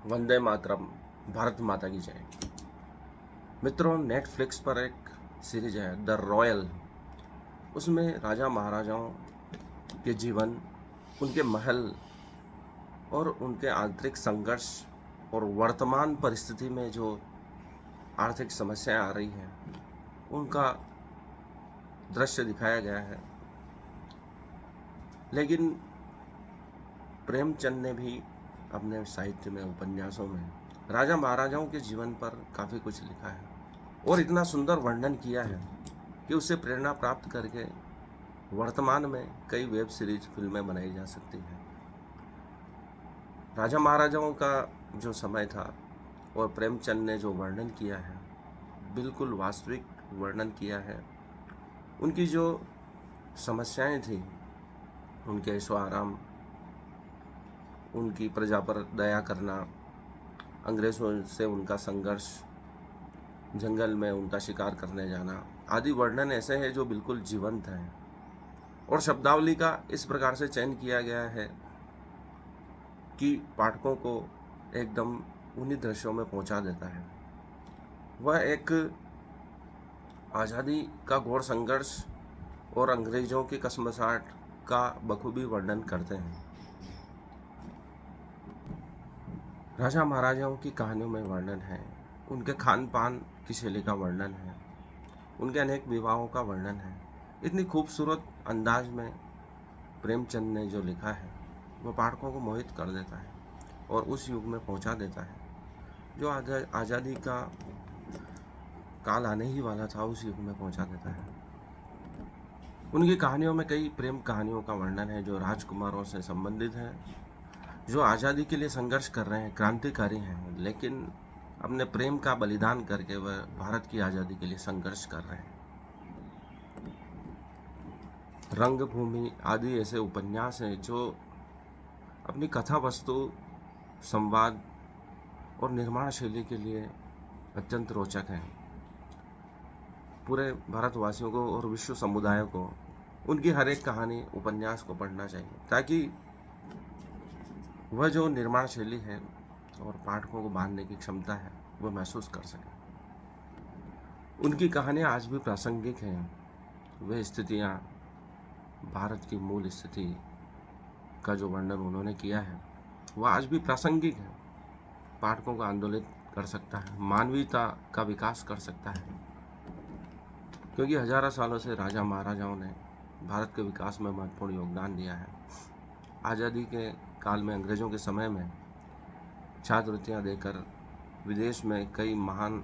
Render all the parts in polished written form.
वंदे मातरम। भारत माता की जय। मित्रों, नेटफ्लिक्स पर एक सीरीज है द रॉयल। उसमें राजा महाराजाओं के जीवन, उनके महल और उनके आंतरिक संघर्ष और वर्तमान परिस्थिति में जो आर्थिक समस्याएं आ रही हैं उनका दृश्य दिखाया गया है। लेकिन प्रेमचंद ने भी अपने साहित्य में, उपन्यासों में राजा महाराजाओं के जीवन पर काफ़ी कुछ लिखा है और इतना सुंदर वर्णन किया है कि उससे प्रेरणा प्राप्त करके वर्तमान में कई वेब सीरीज, फिल्में बनाई जा सकती हैं। राजा महाराजाओं का जो समय था और प्रेमचंद ने जो वर्णन किया है, बिल्कुल वास्तविक वर्णन किया है। उनकी जो समस्याएं थी, उनके ऐशो आराम, उनकी प्रजा पर दया करना, अंग्रेज़ों से उनका संघर्ष, जंगल में उनका शिकार करने जाना आदि वर्णन ऐसे हैं जो बिल्कुल जीवंत हैं और शब्दावली का इस प्रकार से चयन किया गया है कि पाठकों को एकदम उन्हीं दृश्यों में पहुंचा देता है। वह एक आज़ादी का घोर संघर्ष और अंग्रेज़ों की कसमसाहट का बखूबी वर्णन करते हैं। राजा महाराजाओं की कहानियों में वर्णन है, उनके खान पान की शैली का वर्णन है, उनके अनेक विवाहों का वर्णन है। इतनी खूबसूरत अंदाज में प्रेमचंद ने जो लिखा है वह पाठकों को मोहित कर देता है और उस युग में पहुंचा देता है जो आज़ादी का काल आने ही वाला था, उस युग में पहुंचा देता है। उनकी कहानियों में कई प्रेम कहानियों का वर्णन है जो राजकुमारों से संबंधित है, जो आज़ादी के लिए संघर्ष कर रहे हैं, क्रांतिकारी हैं, लेकिन अपने प्रेम का बलिदान करके वह भारत की आज़ादी के लिए संघर्ष कर रहे हैं। रंगभूमि आदि ऐसे उपन्यास हैं जो अपनी कथा वस्तु, संवाद और निर्माण शैली के लिए अत्यंत रोचक हैं। पूरे भारतवासियों को और विश्व समुदाय को उनकी हर एक कहानी, उपन्यास को पढ़ना चाहिए ताकि वह जो निर्माण शैली है और पाठकों को बांधने की क्षमता है वह महसूस कर सकें। उनकी कहानियाँ आज भी प्रासंगिक हैं। वे स्थितियाँ, भारत की मूल स्थिति का जो वर्णन उन्होंने किया है वह आज भी प्रासंगिक है, पाठकों को आंदोलित कर सकता है, मानवीयता का विकास कर सकता है, क्योंकि हजारों सालों से राजा महाराजाओं ने भारत के विकास में महत्वपूर्ण योगदान दिया है। आज़ादी के काल में, अंग्रेज़ों के समय में छात्रवृत्तियाँ देकर विदेश में कई महान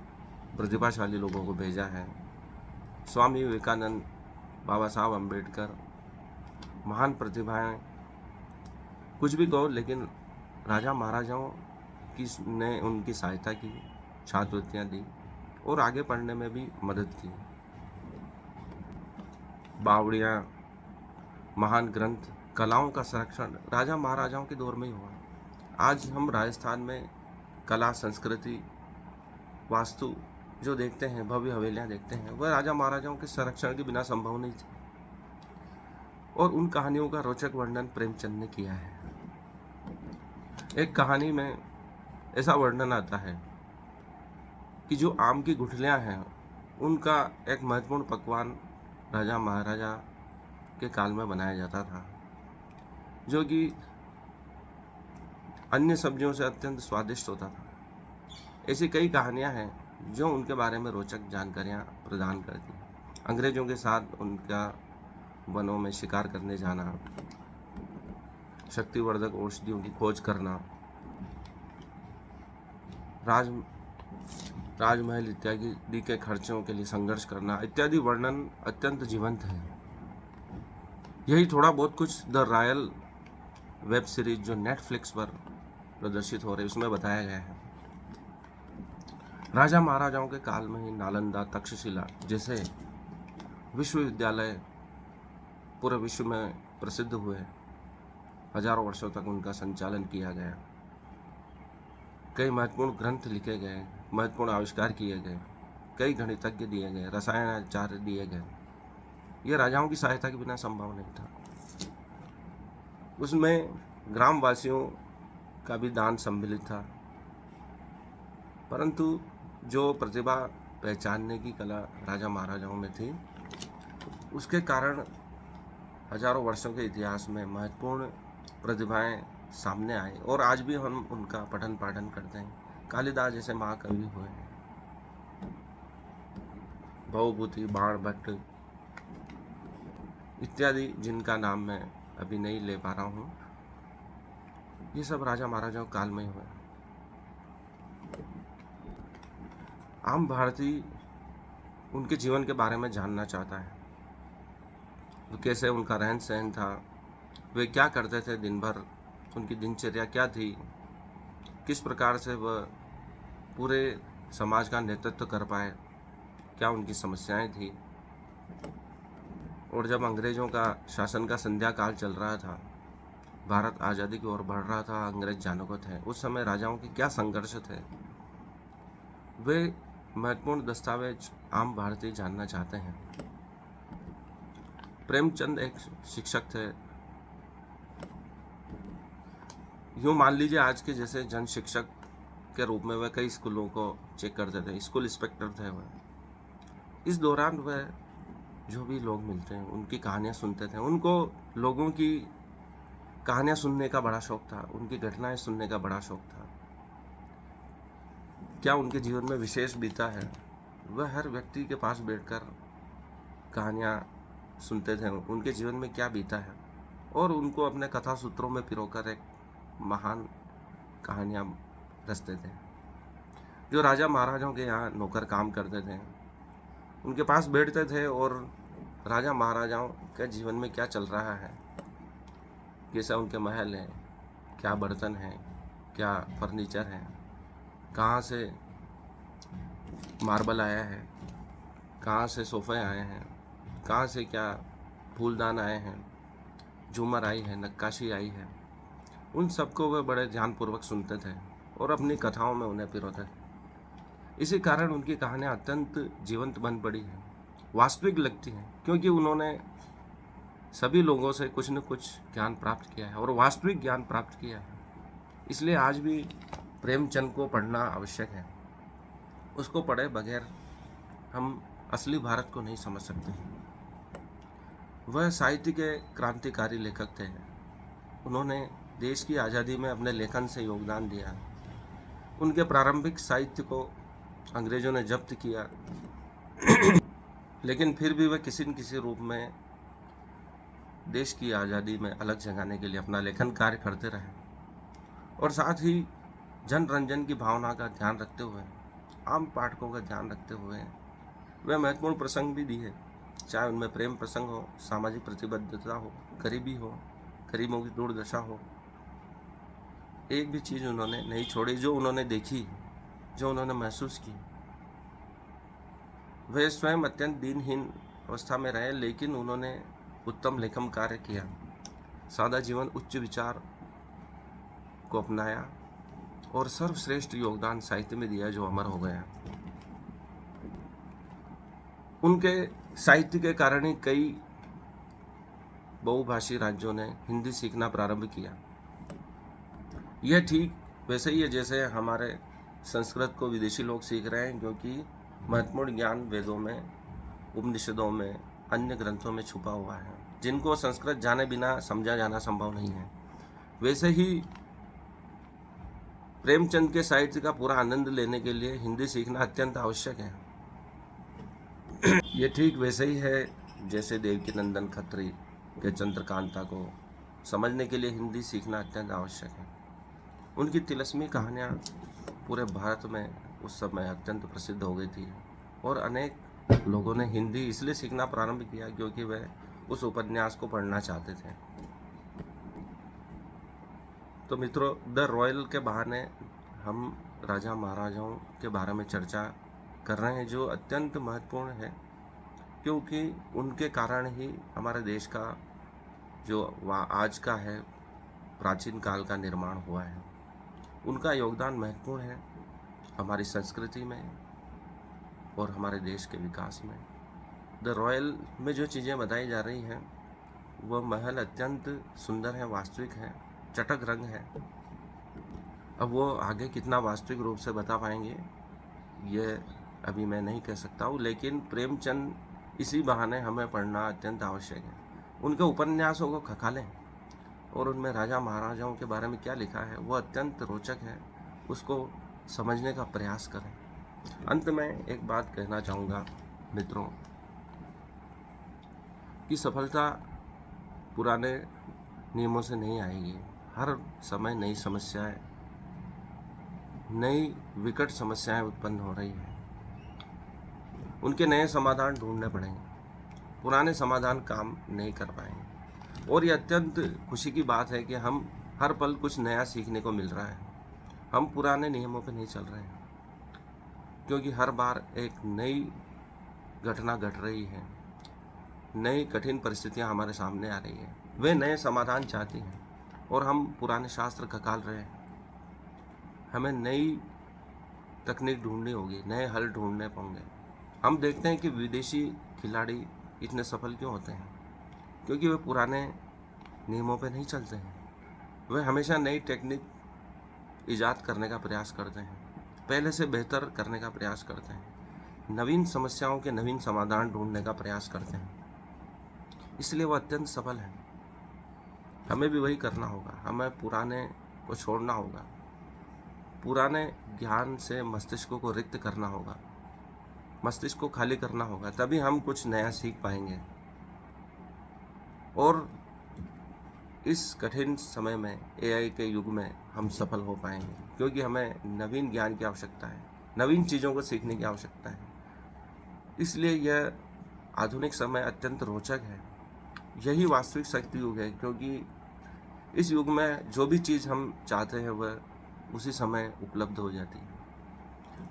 प्रतिभाशाली लोगों को भेजा है। स्वामी विवेकानंद, बाबा साहब अम्बेडकर, महान प्रतिभाएं, कुछ भी कहो, लेकिन राजा महाराजाओं की ने उनकी सहायता की, छात्रवृत्तियाँ दी और आगे पढ़ने में भी मदद की। बावड़ियाँ, महान ग्रंथ, कलाओं का संरक्षण राजा महाराजाओं के दौर में ही हुआ। आज हम राजस्थान में कला, संस्कृति, वास्तु जो देखते हैं, भव्य हवेलियाँ देखते हैं, वह राजा महाराजाओं के संरक्षण के बिना संभव नहीं थी और उन कहानियों का रोचक वर्णन प्रेमचंद ने किया है। एक कहानी में ऐसा वर्णन आता है कि जो आम की गुठलियाँ हैं उनका एक महत्वपूर्ण पकवान राजा महाराजा के काल में बनाया जाता था, जो कि अन्य सब्जियों से अत्यंत स्वादिष्ट होता था। ऐसी कई कहानियां हैं जो उनके बारे में रोचक जानकारियां प्रदान करती हैं। अंग्रेजों के साथ उनका वनों में शिकार करने जाना, शक्तिवर्धक औषधियों की खोज करना, राजमहल इत्यादि के खर्चों के लिए संघर्ष करना इत्यादि वर्णन अत्यंत जीवंत है। यही थोड़ा बहुत कुछ द रॉयल वेब सीरीज जो नेटफ्लिक्स पर प्रदर्शित हो रही है उसमें बताया गया है। राजा महाराजाओं के काल में ही नालंदा, तक्षशिला जैसे विश्वविद्यालय पूरे विश्व में प्रसिद्ध हुए। हजारों वर्षों तक उनका संचालन किया गया। कई महत्वपूर्ण ग्रंथ लिखे गए, महत्वपूर्ण आविष्कार किए गए, कई गणितज्ञ दिए गए, रसायनाचार्य दिए गए। ये राजाओं की सहायता के बिना संभव नहीं था। उसमें ग्रामवासियों का भी दान सम्मिलित था, परंतु जो प्रतिभा पहचानने की कला राजा महाराजाओं में थी, उसके कारण हजारों वर्षों के इतिहास में महत्वपूर्ण प्रतिभाएं सामने आई और आज भी हम उनका पठन पाठन करते हैं। कालिदास जैसे महाकवि हुए हैं, भवभूति, बाण भट्ट इत्यादि, जिनका नाम मैं अभी नहीं ले पा रहा हूँ, ये सब राजा महाराजाओं काल में हुए। आम भारतीय उनके जीवन के बारे में जानना चाहता है, तो कैसे उनका रहन सहन था, वे क्या करते थे दिन भर, उनकी दिनचर्या क्या थी, किस प्रकार से वह पूरे समाज का नेतृत्व कर पाए, क्या उनकी समस्याएं थी। और जब अंग्रेज़ों का शासन का संध्या काल चल रहा था, भारत आज़ादी की ओर बढ़ रहा था, अंग्रेज जानवत है, उस समय राजाओं के क्या संघर्ष थे, वे महत्वपूर्ण दस्तावेज आम भारतीय जानना चाहते हैं। प्रेमचंद एक शिक्षक थे। यूँ मान लीजिए आज के जैसे जन शिक्षक के रूप में वह कई स्कूलों को चेक करते थे, स्कूल इंस्पेक्टर थे वह। इस दौरान वह जो भी लोग मिलते हैं उनकी कहानियाँ सुनते थे। उनको लोगों की कहानियाँ सुनने का बड़ा शौक था, उनकी घटनाएं सुनने का बड़ा शौक था। क्या उनके जीवन में विशेष बीता है, वह हर व्यक्ति के पास बैठकर कहानियाँ सुनते थे, उनके जीवन में क्या बीता है, और उनको अपने कथा सूत्रों में पिरोकर एक महान कहानियाँ रचते थे। जो राजा महाराजाओं के यहाँ नौकर काम करते थे, उनके पास बैठते थे और राजा महाराजाओं के जीवन में क्या चल रहा है, कैसा उनके महल है, क्या बर्तन है, क्या फर्नीचर है, कहाँ से मार्बल आया है, कहाँ से सोफ़े आए हैं, कहाँ से क्या फूलदान आए हैं, झूमर आई है, नक्काशी आई है, उन सबको वह बड़े ध्यानपूर्वक सुनते थे और अपनी कथाओं में उन्हें पिरोते थे। इसी कारण उनकी कहानियाँ अत्यंत जीवंत बन पड़ी हैं, वास्तविक लगती हैं, क्योंकि उन्होंने सभी लोगों से कुछ न कुछ ज्ञान प्राप्त किया है और वास्तविक ज्ञान प्राप्त किया है। इसलिए आज भी प्रेमचंद को पढ़ना आवश्यक है। उसको पढ़े बगैर हम असली भारत को नहीं समझ सकते। वह साहित्य के क्रांतिकारी लेखक थे। उन्होंने देश की आज़ादी में अपने लेखन से योगदान दिया। उनके प्रारंभिक साहित्य को अंग्रेज़ों ने जब्त किया लेकिन फिर भी वह किसी न किसी रूप में देश की आज़ादी में अलग जगाने के लिए अपना लेखन कार्य करते रहे और साथ ही जनरंजन की भावना का ध्यान रखते हुए, आम पाठकों का ध्यान रखते हुए वे महत्वपूर्ण प्रसंग भी दिए, चाहे उनमें प्रेम प्रसंग हो, सामाजिक प्रतिबद्धता हो, गरीबी हो, गरीबों की दुर्दशा हो। एक भी चीज़ उन्होंने नहीं छोड़ी जो उन्होंने देखी, जो उन्होंने महसूस की। वे स्वयं अत्यंत दीनहीन अवस्था में रहे, लेकिन उन्होंने उत्तम लेखन कार्य किया, सादा जीवन, उच्च विचार को अपनाया और सर्वश्रेष्ठ योगदान साहित्य में दिया जो अमर हो गया। उनके साहित्य के कारण ही कई बहुभाषी राज्यों ने हिंदी सीखना प्रारंभ किया। यह ठीक वैसे ही है जैसे हमारे संस्कृत को विदेशी लोग सीख रहे हैं, क्योंकि महत्वपूर्ण ज्ञान वेदों में, उपनिषदों में, अन्य ग्रंथों में छुपा हुआ है, जिनको संस्कृत जाने बिना समझा जाना संभव नहीं है। वैसे ही प्रेमचंद के साहित्य का पूरा आनंद लेने के लिए हिंदी सीखना अत्यंत आवश्यक है। ये ठीक वैसे ही है जैसे देवकीनंदन खत्री के चंद्रकांता को समझने के लिए हिंदी सीखना अत्यंत आवश्यक है। उनकी तिलस्मी कहानियाँ पूरे भारत में उस समय अत्यंत प्रसिद्ध हो गई थी और अनेक लोगों ने हिंदी इसलिए सीखना प्रारंभ किया क्योंकि वे उस उपन्यास को पढ़ना चाहते थे। तो मित्रों, द रॉयल के बहाने हम राजा महाराजाओं के बारे में चर्चा कर रहे हैं, जो अत्यंत महत्वपूर्ण है, क्योंकि उनके कारण ही हमारे देश का जो आज का है प्राचीन काल का निर्माण हुआ है। उनका योगदान महत्वपूर्ण है हमारी संस्कृति में और हमारे देश के विकास में। द रॉयल में जो चीज़ें बताई जा रही हैं वह महल अत्यंत सुंदर है, वास्तविक है, चटक रंग है, अब वो आगे कितना वास्तविक रूप से बता पाएंगे ये अभी मैं नहीं कह सकता हूँ, लेकिन प्रेमचंद इसी बहाने हमें पढ़ना अत्यंत आवश्यक है। उनके उपन्यासों को खंगालें और उनमें राजा महाराजाओं के बारे में क्या लिखा है वो अत्यंत रोचक है, उसको समझने का प्रयास करें। अंत में एक बात कहना चाहूँगा मित्रों कि सफलता पुराने नियमों से नहीं आएगी। हर समय नई समस्याएं, नई विकट समस्याएं उत्पन्न हो रही हैं, उनके नए समाधान ढूंढने पड़ेंगे। पुराने समाधान काम नहीं कर पाएंगे। और ये अत्यंत खुशी की बात है कि हम हर पल कुछ नया सीखने को मिल रहा है। हम पुराने नियमों पर नहीं चल रहे हैं, क्योंकि हर बार एक नई घटना घट रही है, नई कठिन परिस्थितियां हमारे सामने आ रही हैं। वे नए समाधान चाहती हैं और हम पुराने शास्त्र खंगाल रहे हैं। हमें नई तकनीक ढूंढनी होगी, नए हल ढूंढने होंगे। हम देखते हैं कि विदेशी खिलाड़ी इतने सफल क्यों होते हैं, क्योंकि वे पुराने नियमों पे नहीं चलते हैं। वे हमेशा नई टेक्निक ईजाद करने का प्रयास करते हैं, पहले से बेहतर करने का प्रयास करते हैं, नवीन समस्याओं के नवीन समाधान ढूंढने का प्रयास करते हैं। इसलिए वो अत्यंत सफल हैं। हमें भी वही करना होगा। हमें पुराने को छोड़ना होगा, पुराने ज्ञान से मस्तिष्क को रिक्त करना होगा, मस्तिष्क को खाली करना होगा, तभी हम कुछ नया सीख पाएंगे और इस कठिन समय में, एआई के युग में हम सफल हो पाएंगे, क्योंकि हमें नवीन ज्ञान की आवश्यकता है, नवीन चीज़ों को सीखने की आवश्यकता है। इसलिए यह आधुनिक समय अत्यंत रोचक है। यही वास्तविक शक्ति युग है, क्योंकि इस युग में जो भी चीज़ हम चाहते हैं वह उसी समय उपलब्ध हो जाती है।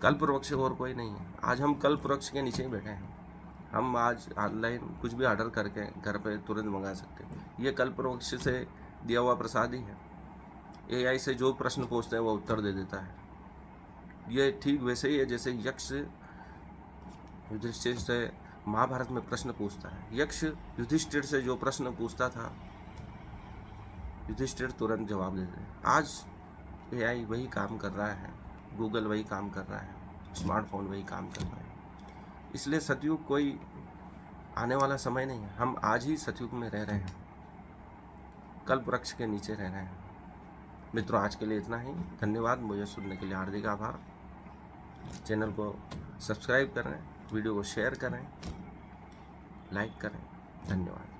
कल्प वृक्ष और कोई नहीं है। आज हम कल्प वृक्ष के नीचे ही बैठे हैं। हम आज ऑनलाइन कुछ भी ऑर्डर करके घर पे तुरंत मंगा सकते हैं। ये कल्प वृक्ष से दिया हुआ प्रसाद ही है। एआई से जो प्रश्न पूछते हैं वो उत्तर दे देता है। ये ठीक वैसे ही है जैसे यक्ष युधिष्ठिर से महाभारत में प्रश्न पूछता है। यक्ष युधिष्ठिर से जो प्रश्न पूछता था, युधिष्ठिर तुरंत जवाब देते हैं। आज एआई वही काम कर रहा है, गूगल वही काम कर रहा है, स्मार्टफोन वही काम कर रहा है। इसलिए सतयुग कोई आने वाला समय नहीं है। हम आज ही सतयुग में रह रहे हैं, कल्प वृक्ष के नीचे रह रहे हैं। मित्रों, आज के लिए इतना ही। धन्यवाद। मुझे सुनने के लिए हार्दिक आभार। चैनल को सब्सक्राइब करें, वीडियो को शेयर करें, लाइक करें। धन्यवाद।